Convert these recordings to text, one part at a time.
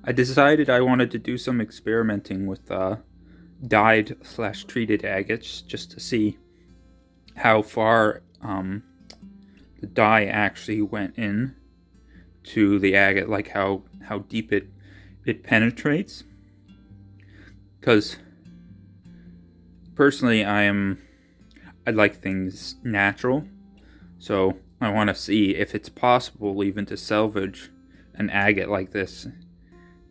I decided I wanted to do some experimenting with dyed/treated agates just to see how far the dye actually went in to the agate, like how deep it penetrates. Because personally, I like things natural, so I want to see if it's possible even to salvage an agate like this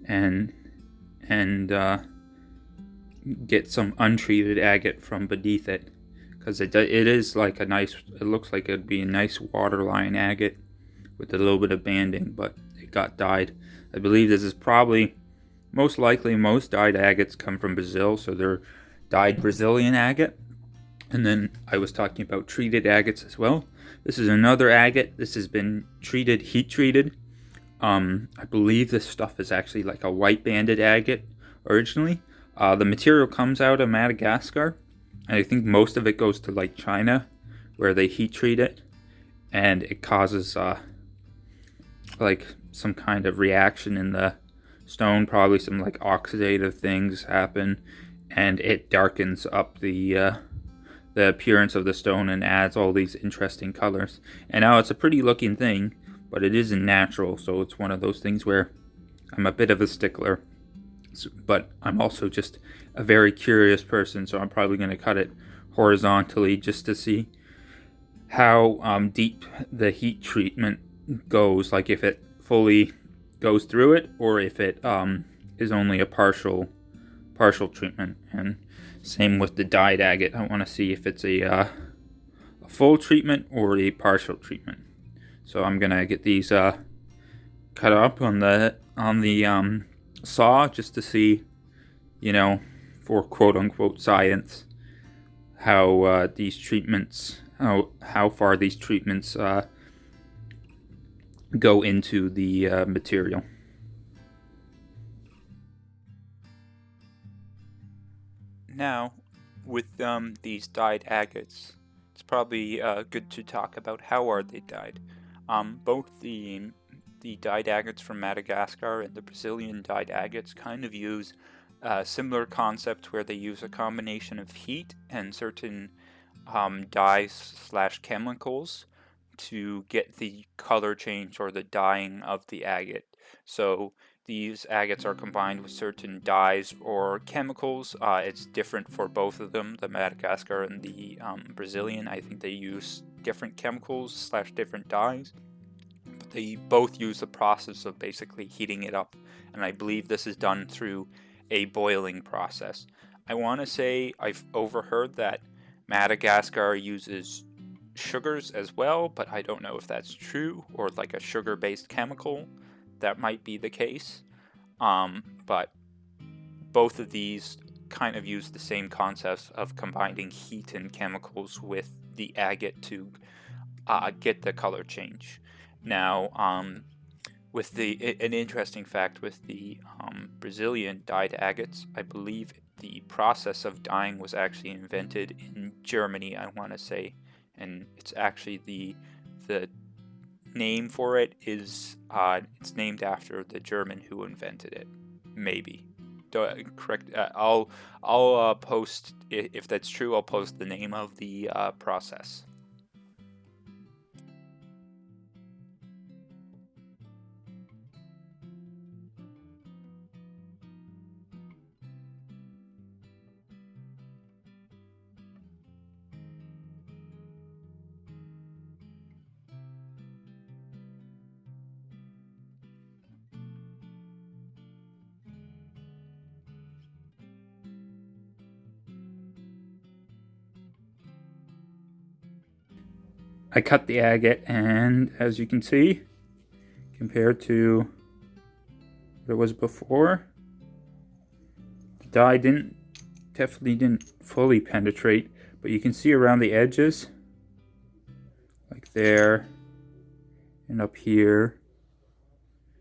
and get some untreated agate from beneath it, because it is like a nice, it looks like it'd be a nice waterline agate with a little bit of banding, but it got dyed. I believe this is probably most likely most dyed agates come from Brazil, so they're dyed Brazilian agate. And then I was talking about treated agates as well. This is another agate. This has been treated, heat treated. I believe this stuff is actually like a white banded agate originally. The material comes out of Madagascar, and I think most of it goes to like China, where they heat treat it, and it causes like some kind of reaction in the stone. Probably some like oxidative things happen, and it darkens up the appearance of the stone and adds all these interesting colors. And now it's a pretty looking thing, but it isn't natural, so it's one of those things where I'm a bit of a stickler, but I'm also just a very curious person, so I'm probably going to cut it horizontally just to see how deep the heat treatment goes, like if it fully goes through it or if it is only a partial treatment. And same with the dyed agate. I want to see if it's a full treatment or a partial treatment. So I'm gonna get these cut up on the saw just to see, for quote unquote science, how these treatments, how far these treatments go into the material. Now, with these dyed agates, it's probably good to talk about how are they dyed. Both the dyed agates from Madagascar and the Brazilian dyed agates kind of use a similar concept where they use a combination of heat and certain dyes/chemicals to get the color change or the dyeing of the agate. So these agates are combined with certain dyes or chemicals. It's different for both of them, the Madagascar and the Brazilian. I think they use different chemicals/different dyes, but they both use the process of basically heating it up, and I believe this is done through a boiling process. I want to say I've overheard that Madagascar uses sugars as well, but I don't know if that's true, or like a sugar-based chemical. That might be the case, but both of these kind of use the same concepts of combining heat and chemicals with the agate to get the color change. Now, with an interesting fact with the Brazilian dyed agates, I believe the process of dyeing was actually invented in Germany, I want to say, and it's actually the name for it is it's named after the German who invented it. Maybe. Correct. I'll post, if that's true, I'll post the name of the process. I cut the agate, and as you can see, compared to what it was before, the dye definitely didn't fully penetrate, but you can see around the edges, like there and up here.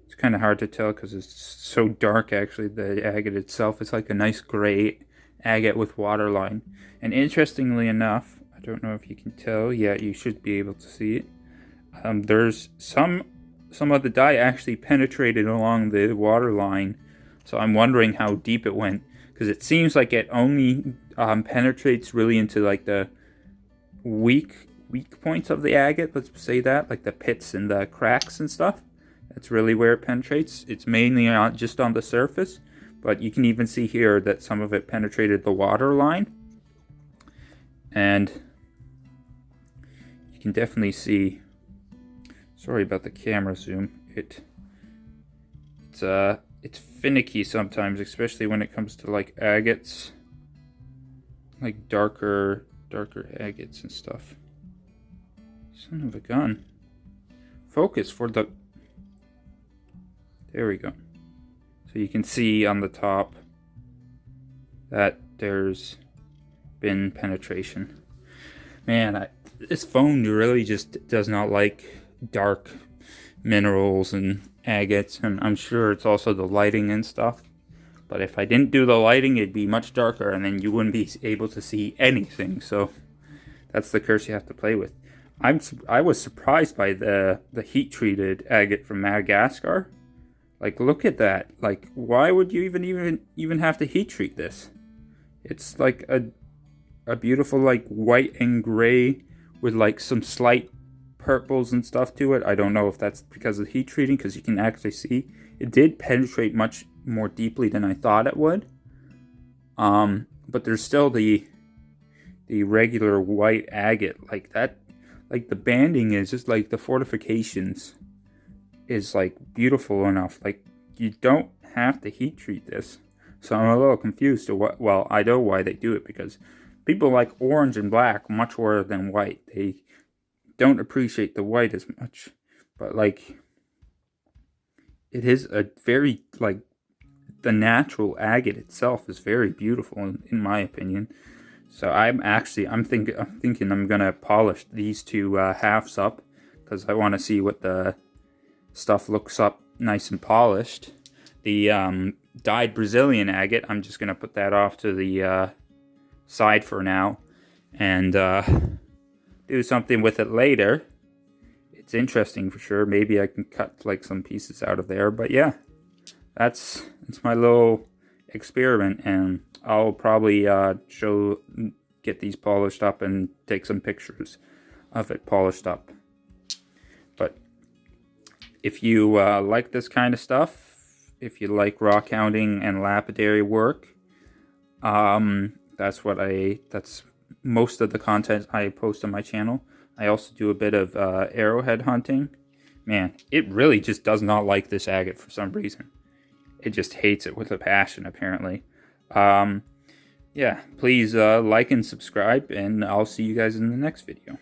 It's kind of hard to tell because it's so dark. Actually, the agate itself is like a nice gray agate with waterline. And interestingly enough, I don't know if you can tell. Yeah, you should be able to see it. There's some of the dye actually penetrated along the waterline So I'm wondering how deep it went, because it seems like it only penetrates really into like the weak points of the agate, let's say that, like the pits and the cracks and stuff. That's really where it penetrates. It's mainly just on the surface, but you can even see here that some of it penetrated the water line. And you can definitely see, sorry about the camera zoom, it's finicky sometimes, especially when it comes to like agates, like darker agates and stuff. Son of a gun. Focus for the, there we go. So you can see on the top that there's been penetration. Man, this phone really just does not like dark minerals and agates, and I'm sure it's also the lighting and stuff. But if I didn't do the lighting, it'd be much darker, and then you wouldn't be able to see anything. So that's the curse you have to play with. I was surprised by the heat treated agate from Madagascar. Like, look at that. Like, why would you even have to heat treat this? It's like a beautiful like white and gray with like some slight purples and stuff to it. I don't know if that's because of heat treating, because you can actually see it did penetrate much more deeply than I thought it would. But there's still the regular white agate like that. Like the banding is just like the fortifications is like beautiful enough. Like you don't have to heat treat this. So I'm a little confused to what. Well, I know why they do it, because people like orange and black much more than white. They don't appreciate the white as much. But like, it is a very like, the natural agate itself is very beautiful in my opinion. So I'm thinking I'm gonna polish these two halves up, because I want to see what the stuff looks up nice and polished. The dyed Brazilian agate, I'm just gonna put that off to the side for now, and do something with it later. It's interesting for sure. Maybe I can cut like some pieces out of there, but yeah, that's my little experiment, and I'll probably get these polished up and take some pictures of it polished up. But if you like this kind of stuff, if you like rockhounding and lapidary work, that's most of the content I post on my channel. I also do a bit of arrowhead hunting. Man, it really just does not like this agate for some reason. It just hates it with a passion, apparently. Yeah, please like and subscribe, and I'll see you guys in the next video.